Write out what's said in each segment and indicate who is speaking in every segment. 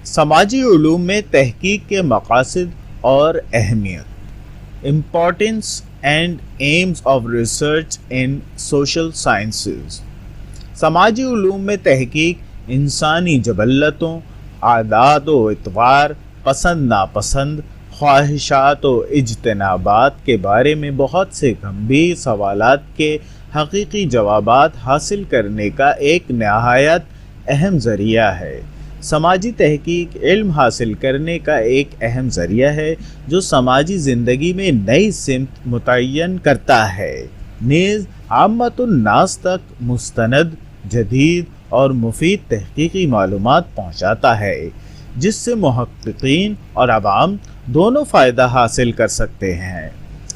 Speaker 1: سماجی علوم میں تحقیق کے مقاصد اور اہمیت، importance and aims of research in social sciences. سماجی علوم میں تحقیق انسانی جبلتوں، عادات و اطوار، پسند ناپسند، خواہشات و اجتنابات کے بارے میں بہت سے گمبھیر سوالات کے حقیقی جوابات حاصل کرنے کا ایک نہایت اہم ذریعہ ہے۔ سماجی تحقیق علم حاصل کرنے کا ایک اہم ذریعہ ہے جو سماجی زندگی میں نئی سمت متعین کرتا ہے، نیز عامۃ الناس تک مستند، جدید اور مفید تحقیقی معلومات پہنچاتا ہے، جس سے محققین اور عوام دونوں فائدہ حاصل کر سکتے ہیں۔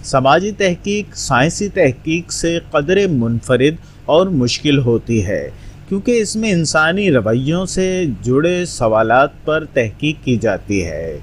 Speaker 1: سماجی تحقیق سائنسی تحقیق سے قدرے منفرد اور مشکل ہوتی ہے، کیونکہ اس میں انسانی رویوں سے جڑے سوالات پر تحقیق کی جاتی ہے۔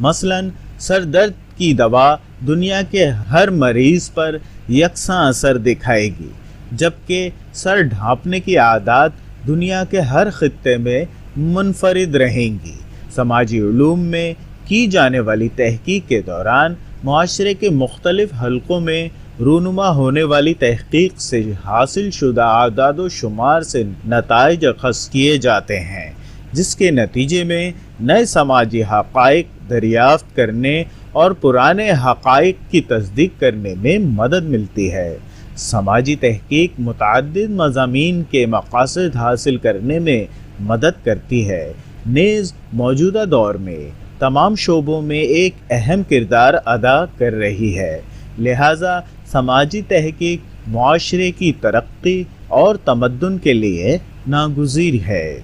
Speaker 1: مثلاً سر درد کی دوا دنیا کے ہر مریض پر یکساں اثر دکھائے گی، جبکہ سر ڈھانپنے کی عادات دنیا کے ہر خطے میں منفرد رہیں گی۔ سماجی علوم میں کی جانے والی تحقیق کے دوران معاشرے کے مختلف حلقوں میں رونما ہونے والی تحقیق سے حاصل شدہ اعداد و شمار سے نتائج اخذ کیے جاتے ہیں، جس کے نتیجے میں نئے سماجی حقائق دریافت کرنے اور پرانے حقائق کی تصدیق کرنے میں مدد ملتی ہے۔ سماجی تحقیق متعدد مضامین کے مقاصد حاصل کرنے میں مدد کرتی ہے، نیز موجودہ دور میں تمام شعبوں میں ایک اہم کردار ادا کر رہی ہے۔ لہٰذا سماجی تحقیق معاشرے کی ترقی اور تمدن کے لیے ناگزیر ہے۔